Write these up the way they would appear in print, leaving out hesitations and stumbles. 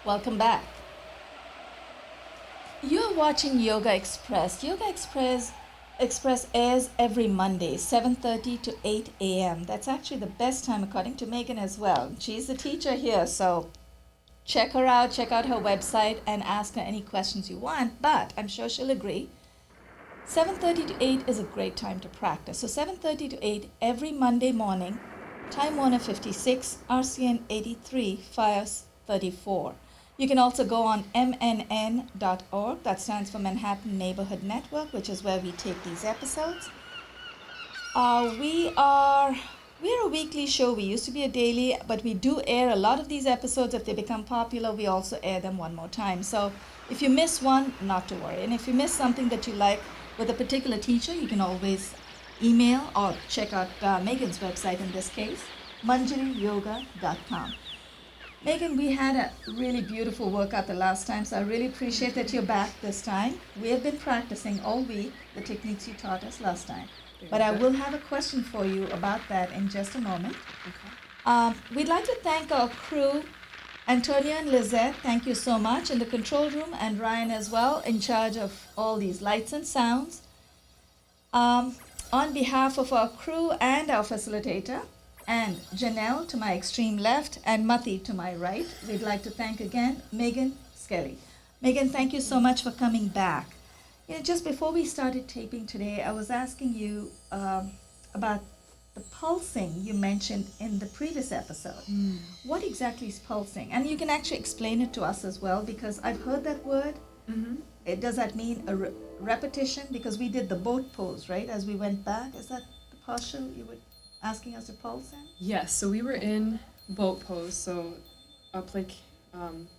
Welcome back. You're watching Yoga Express. Express airs every Monday, 7:30 to 8 a.m. That's actually the best time according to Megan as well. She's the teacher here, so check her out, check out her website and ask her any questions you want, but I'm sure she'll agree. 7:30 to 8 is a great time to practice. So 7:30 to 8 every Monday morning, Time Warner 56, RCN 83, FiOS 34. You can also go on mnn.org, that stands for Manhattan Neighborhood Network, which is where we take these episodes. We're a weekly show. We used to be a daily, but we do air a lot of these episodes. If they become popular, we also air them one more time. So if you miss one, not to worry. And if you miss something that you like with a particular teacher, you can always email or check out Megan's website in this case, manjariyoga.com. Megan, we had a really beautiful workout the last time, so I really appreciate that you're back this time. We have been practicing all week the techniques you taught us last time. But I will have a question for you about that in just a moment. Okay. We'd like to thank our crew, Antonia and Lizette, thank you so much, in the control room, and Ryan as well, in charge of all these lights and sounds. On behalf of our crew and our facilitator, and Jennell to my extreme left, and Mateo to my right, we'd like to thank again Megan Skelly. Megan, thank you so much for coming back. Just before we started taping today, I was asking you about the pulsing you mentioned in the previous episode. What exactly is pulsing? And you can actually explain it to us as well, because I've heard that word. Does that mean a repetition? Because we did the boat pose, right, as we went back. Is that the posture you were asking us to pulse in? Yes, so we were in boat pose, so up like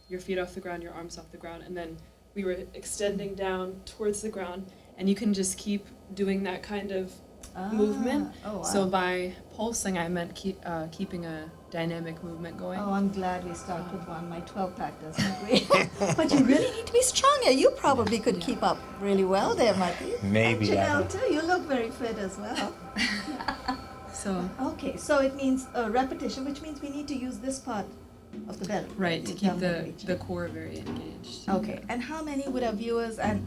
your feet off the ground, your arms off the ground, and then we were extending down towards the ground, and you can just keep doing that kind of movement. Oh, wow. So by pulsing, I meant keeping a dynamic movement going. Oh, I'm glad we started with one. My 12-pack doesn't agree. But you really need to be stronger. You probably could keep up really well there, Matthew. Maybe. And Jennell, too. You look very fit as well. Okay, so it means a repetition, which means we need to use this part of the belly. Right, to keep the core very engaged. Okay, and how many would our viewers and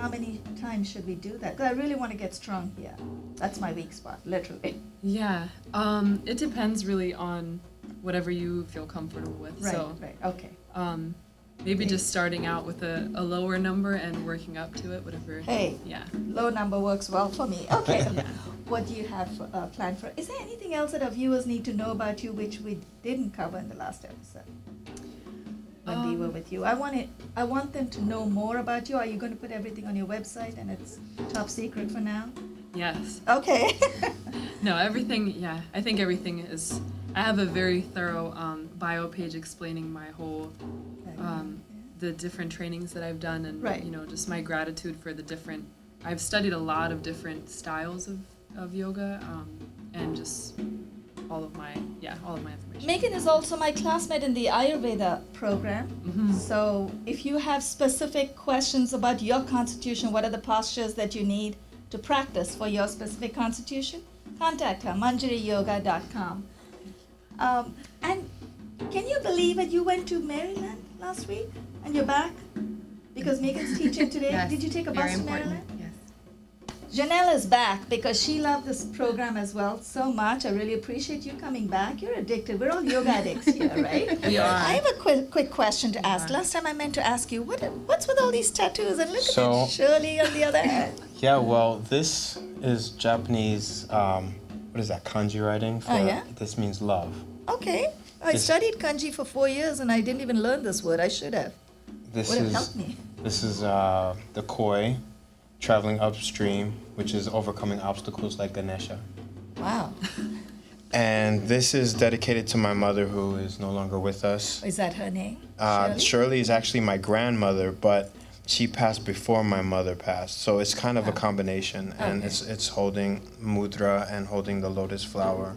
how many times should we do that? Because I really want to get strong here. That's my weak spot, literally. Yeah, it depends really on whatever you feel comfortable with. Right, okay. Maybe just starting out with a lower number and working up to it, whatever. Hey, yeah. Low number works well for me. Okay. Yeah. What do you have planned for? Is there anything else that our viewers need to know about you which we didn't cover in the last episode when we were with you? I want them to know more about you. Are you going to put everything on your website and it's top secret for now? Yes. Okay. No, everything, yeah. I think everything is, I have a very thorough bio page explaining my whole, the different trainings that I've done and, just my gratitude for the different, I've studied a lot of different styles of yoga and just all of my information. Megan is also my classmate in the Ayurveda program. So if you have specific questions about your constitution, what are the postures that you need to practice for your specific constitution, contact her, manjariyoga.com. And can you believe it? You went to Maryland last week and you're back? Because Megan's teaching today. Yes, did you take a bus to Maryland? Yes. Jennell is back because she loved this program as well so much. I really appreciate you coming back. You're addicted. We're all yoga addicts here, right? We are. I have a quick question to ask. Last time I meant to ask you, what's with all these tattoos? And look at Shirley on the other hand. Yeah, well, this is Japanese, what is that, kanji writing? Oh, yeah? This means love. Okay. I studied kanji for 4 years and I didn't even learn this word. I should have. Would have helped me. This is the koi, traveling upstream, which is overcoming obstacles like Ganesha. Wow. And this is dedicated to my mother, who is no longer with us. Is that her name? Shirley is actually my grandmother, but she passed before my mother passed. So it's kind of a combination. And it's holding mudra and holding the lotus flower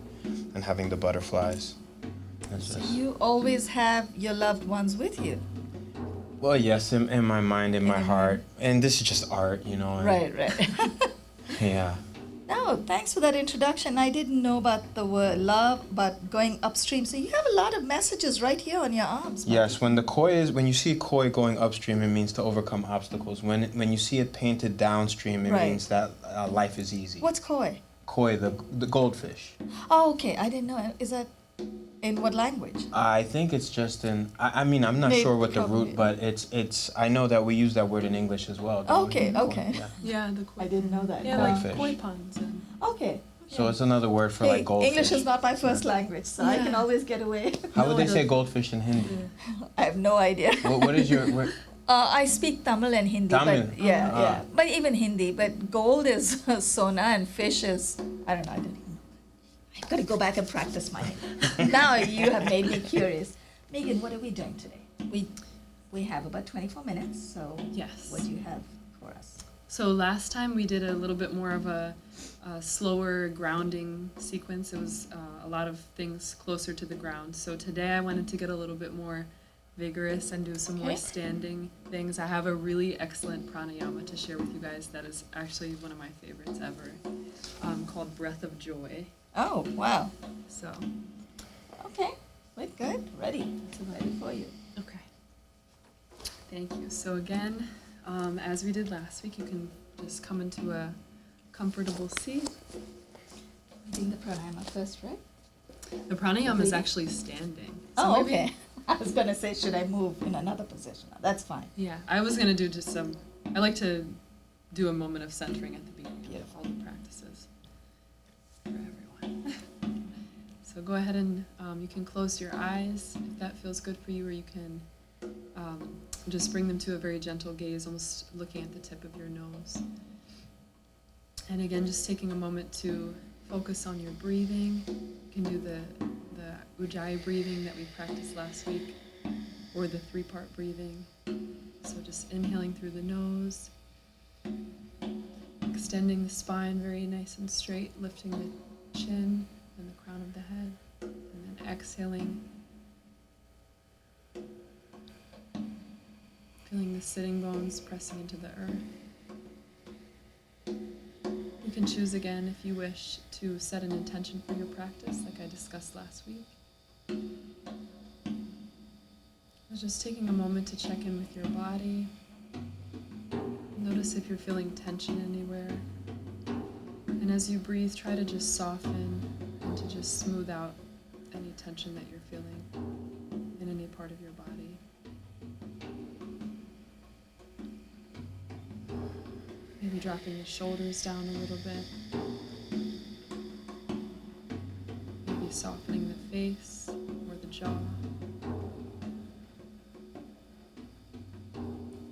and having the butterflies. So you always have your loved ones with you? Well, yes, in my mind, in my heart. And this is just art, you know. Right. Yeah. No, thanks for that introduction. I didn't know about the word love, but going upstream. So you have a lot of messages right here on your arms. Yes, when you see koi going upstream, it means to overcome obstacles. When you see it painted downstream, it means that life is easy. What's koi? Koi, the goldfish. Oh, okay. I didn't know. Is that in what language? I think it's just in. I mean, I'm not sure what the root, but it's. I know that we use that word in English as well. Okay. Yeah, the koi. I didn't know that. Yeah, Koi like fish. koi ponds. Okay. So it's another word for like goldfish. English is not my first language, so I can always get away. How would they say goldfish in Hindi? I have no idea. What is your? I speak Tamil and Hindi. Tamil? But yeah. But even Hindi. But gold is sona and fish is, I don't know. I don't even know. I've got to go back and practice my Hindi. Now you have made me curious. Megan, what are we doing today? We have about 24 minutes, so Yes. what do you have for us? So last time we did a little bit more of a slower grounding sequence. It was a lot of things closer to the ground. So today I wanted to get a little bit more vigorous and do some more standing things. I have a really excellent pranayama to share with you guys that is actually one of my favorites ever, called Breath of Joy. Oh, wow. So. Okay, we're good. Ready for you. Okay. Thank you. So again, as we did last week, you can just come into a comfortable seat. Doing the pranayama first, right? The pranayama is actually standing. So Oh, maybe- okay. I was going to say, should I move in another position? That's fine. Yeah, I was going to do just I like to do a moment of centering at the beginning of all the practices for everyone. So go ahead and you can close your eyes if that feels good for you, or you can just bring them to a very gentle gaze, almost looking at the tip of your nose. And again, just taking a moment to focus on your breathing. You can do the Ujjayi breathing that we practiced last week, or the 3-part breathing. So just inhaling through the nose, extending the spine very nice and straight, lifting the chin and the crown of the head, and then exhaling, feeling the sitting bones pressing into the earth. You can choose again, if you wish, to set an intention for your practice, like I discussed last week. I was just taking a moment to check in with your body. Notice if you're feeling tension anywhere. And as you breathe, try to just soften and to just smooth out any tension that you're feeling in any part of your body. Maybe dropping the shoulders down a little bit. Maybe softening the face or the jaw.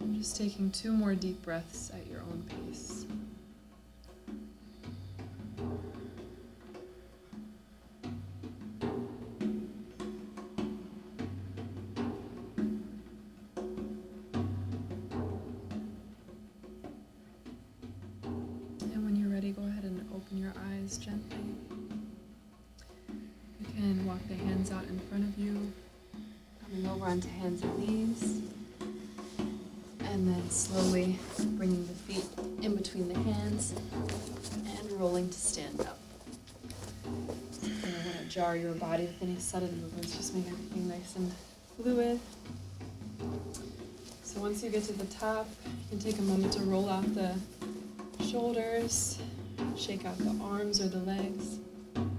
And just taking 2 more deep breaths at your own pace. Gently. You can walk the hands out in front of you, coming over onto hands and knees, and then slowly bringing the feet in between the hands and rolling to stand up. You don't want to jar your body with any sudden movements, just make everything nice and fluid. So once you get to the top, you can take a moment to roll out the shoulders, shake out the arms or the legs. And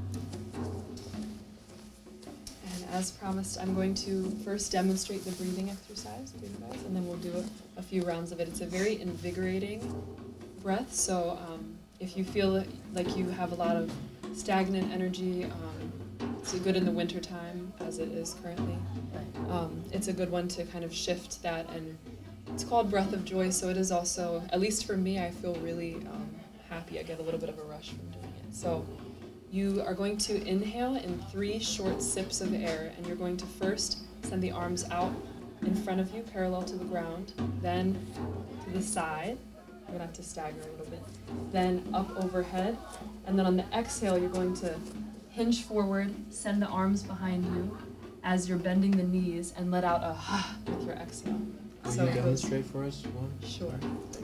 as promised, I'm going to first demonstrate the breathing exercise for you guys, and then we'll do a few rounds of it. It's a very invigorating breath, so if you feel like you have a lot of stagnant energy, It's good in the winter time, as it is currently. Right. It's a good one to kind of shift that, and it's called Breath of Joy, so it is also, at least for me, I feel really happy. I get a little bit of a rush from doing it. So you are going to inhale in 3 short sips of air, and you're going to first send the arms out in front of you, parallel to the ground, then to the side. You're gonna have to stagger a little bit. Then up overhead, and then on the exhale, you're going to hinge forward, send the arms behind you as you're bending the knees, and let out a ha with your exhale. Can So you it goes, demonstrate for us one?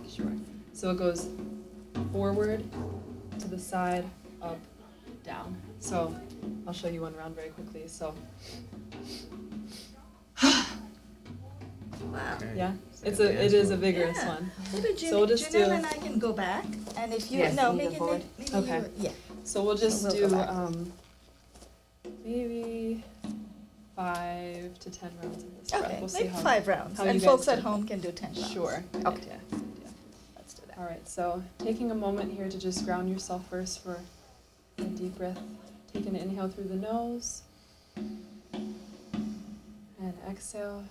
sure. So it goes forward, to the side, up, down. So I'll show you one round very quickly. So Wow. Okay. yeah, It's it dance is a move. vigorous Yeah. one. Maybe So we'll just Jennell do- and I can go back, and if you, Yes, no, move it maybe, forward. maybe Okay. you, yeah. So we'll just So we'll go do back. maybe 5 to 10 rounds of this breath. Okay, We'll see maybe how 5 rounds, how and you folks guys at do. home can do 10 rounds. Sure. Good Okay, idea. let's do that. All right, so taking a moment here to just ground yourself first for a deep breath. Take an inhale through the nose. And exhale.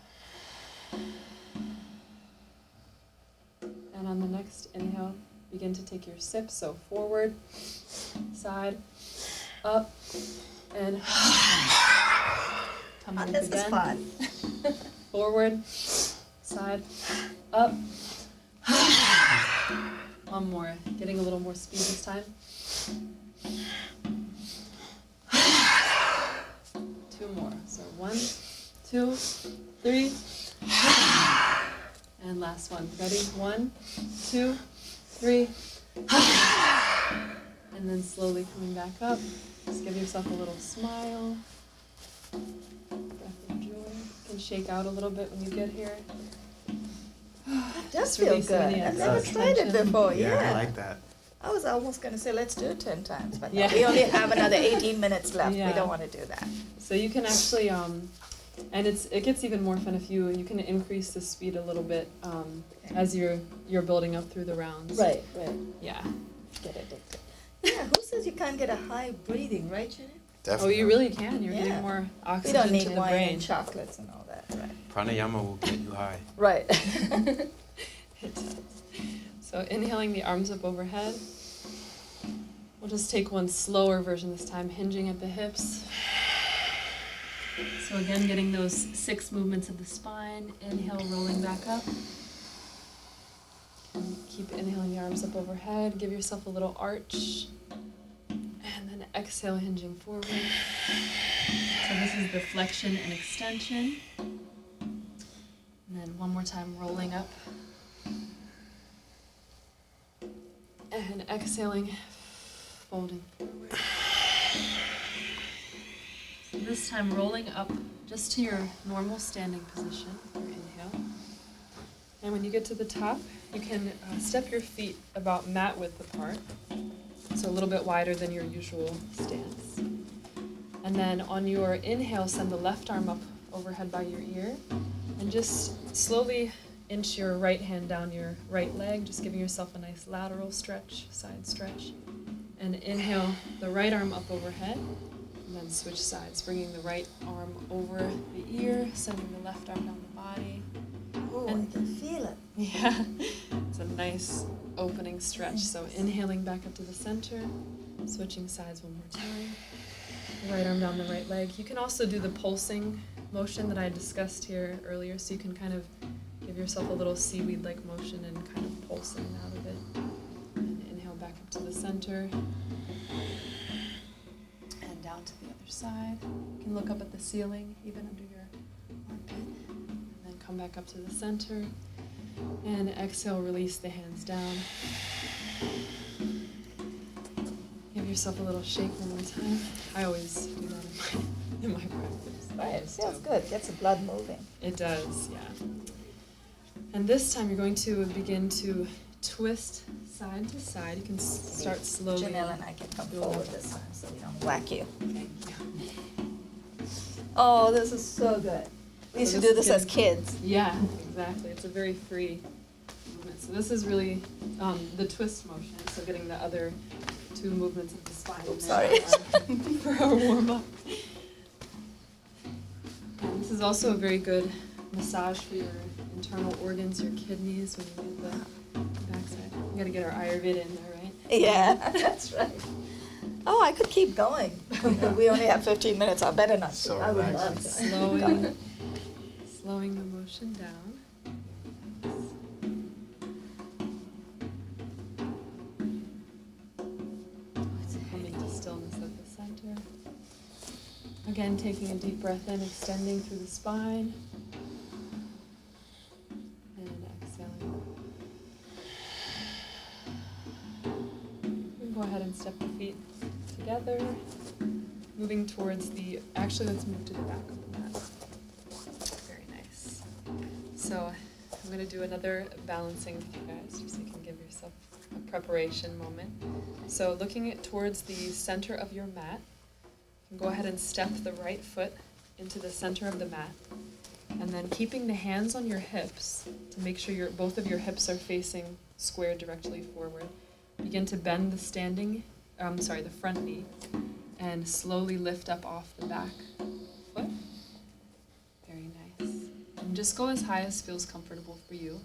And on the next inhale, begin to take your sip. So forward, side, up, and come Oh, in this is again. fun. Forward, side, up. One more, getting a little more speed this time. 2 more. So 1, 2, 3. And last one. Ready? 1, 2, 3. And then slowly coming back up. Just give yourself a little smile. Breath of joy. You can shake out a little bit when you get here. It does Just feel releasing good. the I've never excess tried it tension. before, Yeah, I yeah. like that. I was almost gonna say, let's do it 10 times, but no, Yeah. we only have another 18 minutes left. We Yeah. don't wanna do that. So you can actually, and it gets even more fun if you can increase the speed a little bit as you're building up through the rounds. Right. Yeah. Get addicted. Yeah, who says you can't get a high breathing, right, Jenny? Oh, Definitely. you really can. You're Yeah. getting more We oxygen don't to need the wine brain. and chocolates and all that, right? Pranayama will get you high. Right. It does. So inhaling the arms up overhead. We'll just take one slower version this time, hinging at the hips. So again, getting those 6 movements of the spine. Inhale, rolling back up. And keep inhaling the arms up overhead. Give yourself a little arch. And then exhale, hinging forward. So this is the flexion and extension. And then one more time, rolling up. And exhaling, folding forward. So this time rolling up just to your normal standing position with your inhale. And when you get to the top, you can step your feet about mat width apart, so a little bit wider than your usual stance. And then on your inhale, send the left arm up overhead by your ear, and just slowly inch your right hand down your right leg, just giving yourself a nice lateral stretch, side stretch. And inhale the right arm up overhead, and then switch sides, bringing the right arm over the ear, sending the left arm down the body. Oh, And- I can feel it. Yeah, it's a nice opening stretch. So inhaling back up to the center, switching sides one more time. The right arm down the right leg. You can also do the pulsing motion that I discussed here earlier, so you can kind of give yourself a little seaweed-like motion and kind of pulsing out of it. And inhale back up to the center. And down to the other side. You can look up at the ceiling, even under your armpit. And then come back up to the center. And exhale, release the hands down. Give yourself a little shake one more time. I always do that in my practice. Right, it Just feels to- good. Gets the blood moving. It does, yeah. And this time you're going to begin to twist side to side. You can start slowly. Jennell and I can come Build forward up. this time so we don't whack you. Thank you. Oh, this is so good. We used So to do this this is as kids. Yeah, exactly. It's a very free movement. So this is really the twist motion. So getting the other 2 movements of the spine. in Oops, there sorry. For our warm up. This is also a very good massage for your internal organs, your kidneys, when you get the backside. We gotta get our Ayurveda in there, right? Yeah, that's right. Oh, I could keep going. We only have 15 minutes. I better not. So I would relaxing. love to. Slowing the motion down. Coming to stillness at the center. Again, taking a deep breath in, extending through the spine. And exhaling. And go ahead and step the feet together. Moving towards actually let's move to the back of the mat. Very nice. So I'm going to do another balancing with you guys, just so you can give yourself a preparation moment. So looking towards the center of your mat, you can go ahead and step the right foot into the center of the mat, and then keeping the hands on your hips to make sure both of your hips are facing square directly forward. Begin to bend the front knee, and slowly lift up off the back foot. Very nice. And just go as high as feels comfortable for you.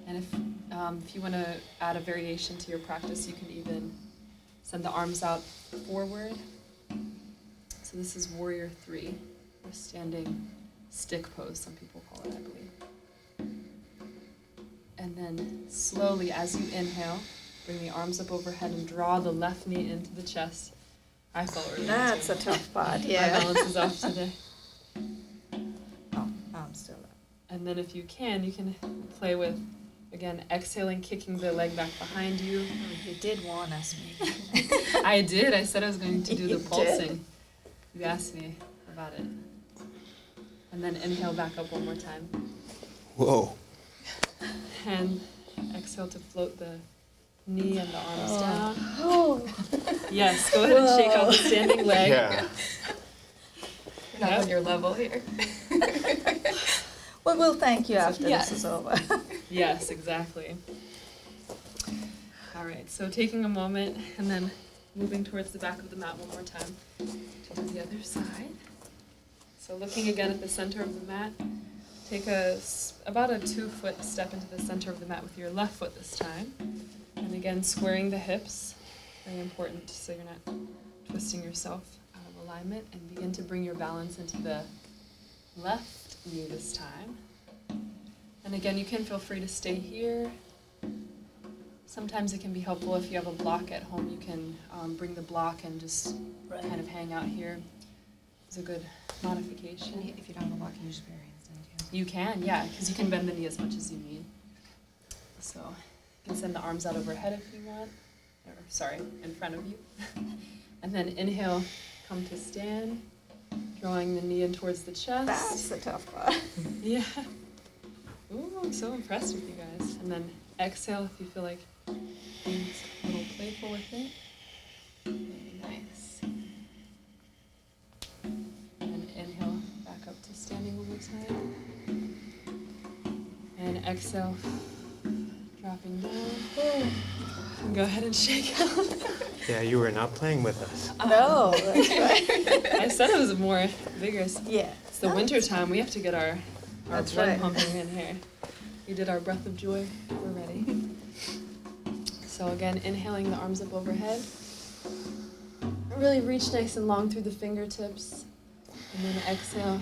And if you want to add a variation to your practice, you can even send the arms out forward. So this is Warrior 3, or standing stick pose, some people call it, I believe. And then slowly, as you inhale, bring the arms up overhead and draw the left knee into the chest. I fell earlier. That's a tough part, yeah. My balance is off today. Oh, I'm still up. And then if you can play with, again, exhaling, kicking the leg back behind you. Oh, you did warn us, Megan. I did. I said I was going to do You the pulsing. did. You asked me about it. And then inhale back up one more time. Whoa. And exhale to float the knee and the arms down. Oh. Yes, go ahead and shake out the standing leg. Yeah. Not on your level here. Well, we'll thank you after Yes. this is over. Yes, exactly. All right, so taking a moment and then moving towards the back of the mat one more time to the other side. So looking again at the center of the mat, take about a 2-foot step into the center of the mat with your left foot this time. And again, squaring the hips, very important so you're not twisting yourself out of alignment, and begin to bring your balance into the left knee this time. And again, you can feel free to stay here. Sometimes it can be helpful if you have a block at home, you can bring the block and just kind of hang out here. It's a good modification. If you don't have a block, you just bury handstand too. You can, yeah, because you can bend the knee as much as you need. So you can send the arms out overhead if you want, or sorry, in front of you. And then inhale, come to stand, drawing the knee in towards the chest. That's the tough part. Yeah. Ooh, I'm so impressed with you guys. And then exhale if you feel like being a little playful with it. Very nice. And inhale, back up to standing one more time. And exhale, dropping down. And go ahead and shake out. Yeah, you were not playing with us. No, that's right. I said it was more vigorous. Yeah. It's the winter time. We have to get our That's blood right. pumping in here. We did our breath of joy. We're ready. So again, inhaling the arms up overhead. Really reach nice and long through the fingertips. And then exhale,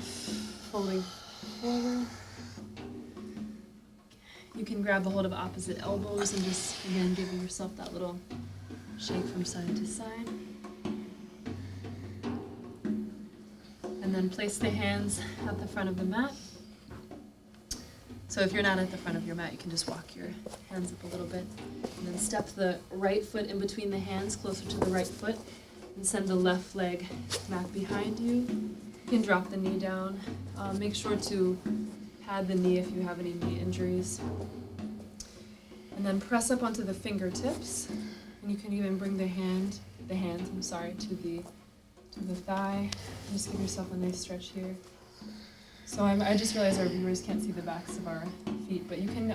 folding forward. You can grab a hold of opposite elbows and just, again, give yourself that little shake from side to side. And then place the hands at the front of the mat. So if you're not at the front of your mat, you can just walk your hands up a little bit. And then step the right foot in between the hands, closer to the right foot, and send the left leg back behind you. You can drop the knee down. Make sure to pad the knee if you have any knee injuries. And then press up onto the fingertips. And you can even bring the hands, to the thigh. Just give yourself a nice stretch here. So I just realized our viewers can't see the backs of our feet, but you can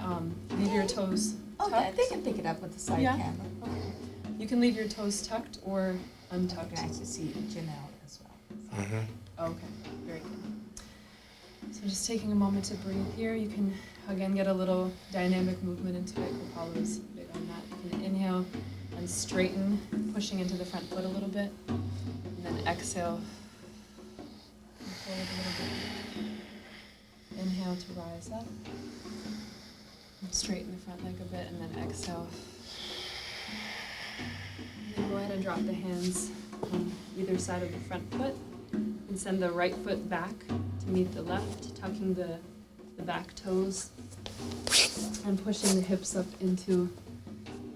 leave your toes tucked. Okay, they can pick it up with the side Yeah. camera. Okay. You can leave your toes tucked or untucked. Nice to see Jennell as well. Mm-hmm. Okay, very good. So just taking a moment to breathe here. You can, again, get a little dynamic movement into it. Kopalo's big on that. You can inhale and straighten, pushing into the front foot a little bit. And then exhale. Forward a little bit. Inhale to rise up. And straighten the front leg a bit, and then exhale. And then go ahead and drop the hands on either side of the front foot. And send the right foot back to meet the left, tucking the back toes. And pushing the hips up into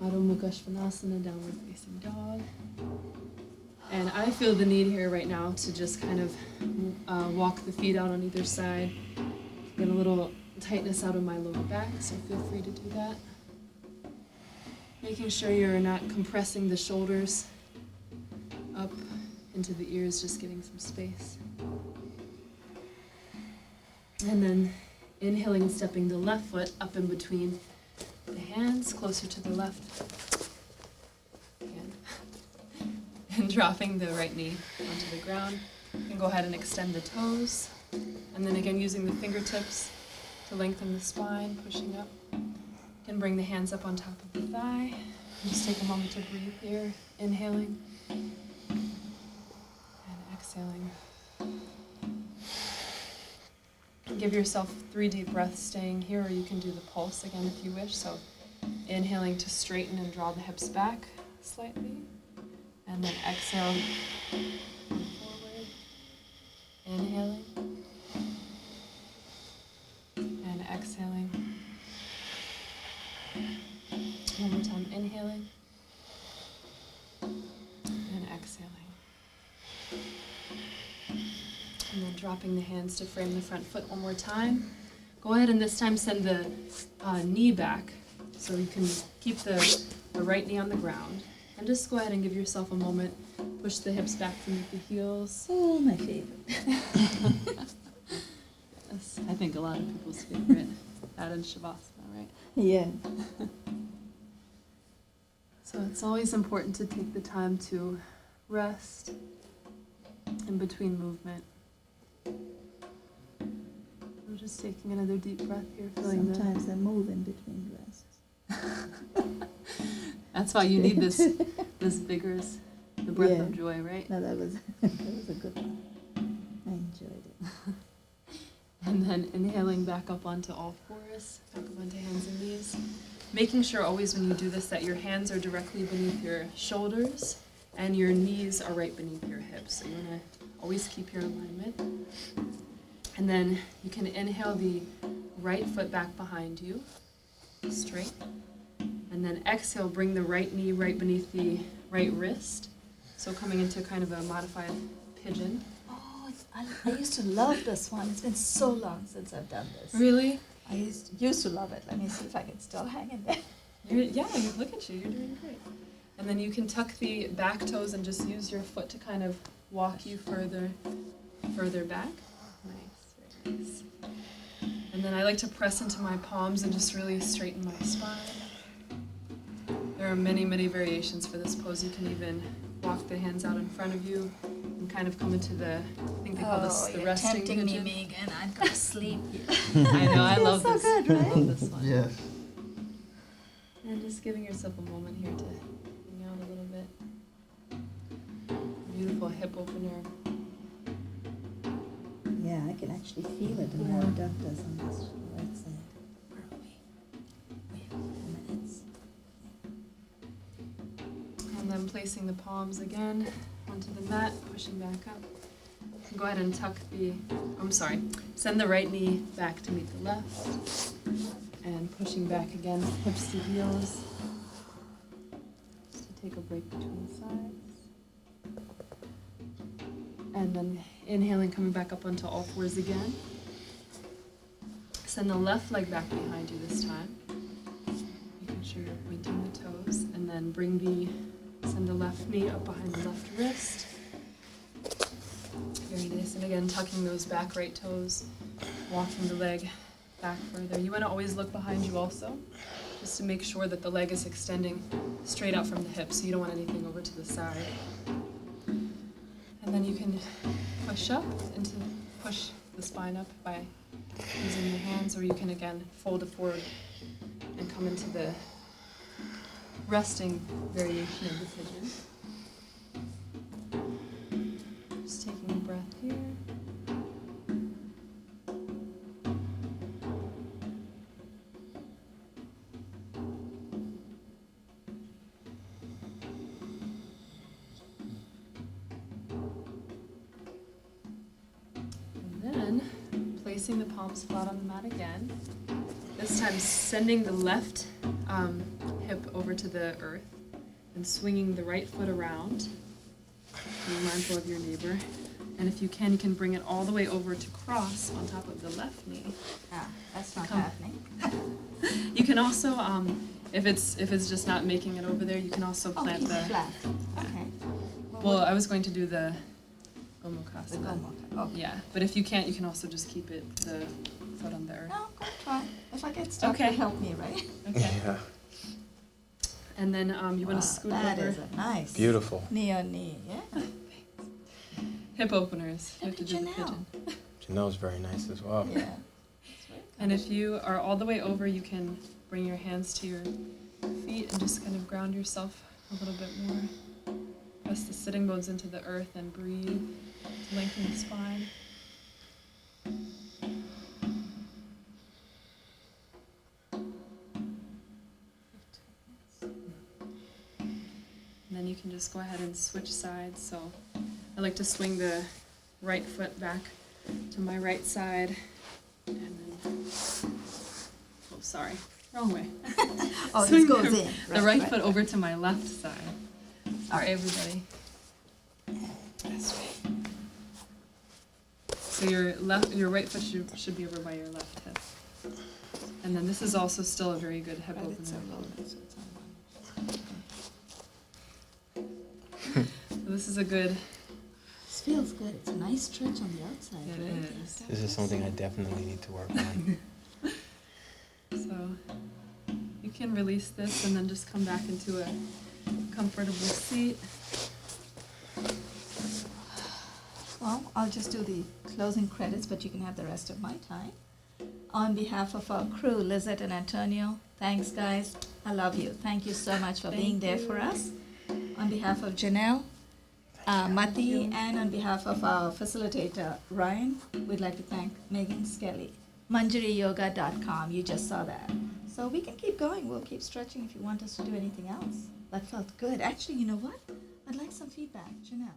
Adho Mukha Svanasana, downward facing dog. And I feel the need here right now to just kind of walk the feet out on either side. Get a little tightness out of my lower back, so feel free to do that. Making sure you're not compressing the shoulders up into the ears, just getting some space. And then inhaling and stepping the left foot up in between the hands, closer to the left. Again. And dropping the right knee onto the ground. You can go ahead and extend the toes. And then again, using the fingertips to lengthen the spine, pushing up. You can bring the hands up on top of the thigh. And just take a moment to breathe here. Inhaling. And exhaling. Give yourself 3 deep breaths staying here, or you can do the pulse again if you wish. So inhaling to straighten and draw the hips back slightly. And then exhale, come forward. Inhaling. And exhaling. One more time, inhaling. And exhaling. And then dropping the hands to frame the front foot one more time. Go ahead and this time send the knee back so you can keep the right knee on the ground. And just go ahead and give yourself a moment. Push the hips back to meet the heels. Oh, my favorite. Yes, I think a lot of people's favorite. That and Shavasana, right? Yeah. So it's always important to take the time to rest in between movement. I'm just taking another deep breath here, feeling Sometimes I move in between rests. That's why you need this vigorous, the breath of joy, right? No, that was a good one. I enjoyed it. And then inhaling back up onto all fours, back up onto hands and knees. Making sure always when you do this that your hands are directly beneath your shoulders and your knees are right beneath your hips. So you want to always keep your alignment. And then you can inhale the right foot back behind you, straight. And then exhale, bring the right knee right beneath the right wrist. So coming into kind of a modified pigeon. Oh, I used to love this one. It's been so long since I've done this. Really? I used to love it. Let me see if I can still hang in there. Look at you, you're doing great. And then you can tuck the back toes and just use your foot to kind of walk you further back. Nice, very nice. And then I like to press into my palms and just really straighten my spine. There are many, many variations for this pose. You can even walk the hands out in front of you and kind of come into the, I think they call this the resting pigeon. Tempting me, Megan. I'm going to sleep here. I know, I love this. So good, right? I love this one. Yes. And just giving yourself a moment here to hang out a little bit. Beautiful hip opener. Yeah, I can actually feel it in my abductors on this right side. Where are we? We have 4 minutes. And then placing the palms again onto the mat, pushing back up. Go ahead and send the right knee back to meet the left. And pushing back again, hips to heels. Just to take a break between sides. And then inhaling, coming back up onto all fours again. Send the left leg back behind you this time. Making sure you're pointing the toes. And then send the left knee up behind the left wrist. Very nice. And again, tucking those back right toes, walking the leg back further. You want to always look behind you also, just to make sure that the leg is extending straight out from the hip, so you don't want anything over to the side. And then you can push the the spine up by using your hands, or you can again fold it forward and come into the resting variation of the pigeon. Just taking a breath here. And then placing the palms flat on the mat again. This time sending the left hip over to the earth and swinging the right foot around. Being mindful of your neighbor. And if you can bring it all the way over to cross on top of the left knee. Ah, that's not happening. You can also, if it's just not making it over there, you can also plant keep the. it flat. Okay. Well, I was going to do the Gomukhasana. The Gomukhasana. Okay. Yeah, but if you can't, you can also just keep it the foot on the earth. No, I'm gonna try. If I get stuck, Okay. it'll help me, right? Okay. Yeah. And then you want to scoot that over. is a nice Beautiful. knee on knee. Yeah. Hip openers. You have to Look do at the pigeon. Jennell's very nice as well. Yeah. And if you are all the way over, you can bring your hands to your feet and just kind of ground yourself a little bit more. Press the sitting bones into the earth and breathe to lengthen the spine. And then you can just go ahead and switch sides. So I like to swing the right foot back to my right side. And then, oh, sorry, wrong way. Oh, Swing this goes the, in. the right foot over to my left side. Sorry, everybody. This way. So your right foot should be over by your left hip. And then this is also still a very good hip Right, it's opener. a little bit, so it's on one. So this is a good. This feels good. It's a nice stretch on the outside, It right? is. This is something I definitely need to work on. So you can release this and then just come back into a comfortable seat. Well, I'll just do the closing credits, but you can have the rest of my time. On behalf of our crew, Lizette and Antonio, thanks, guys. I love you. Thank you so much for being there for us. On behalf of Jennell, Mati, and on behalf of our facilitator, Ryan, we'd like to thank Megan Skelly. ManjariYoga.com, you just saw that. So we can keep going. We'll keep stretching if you want us to do anything else. That felt good. Actually, you know what? I'd like some feedback, Jennell.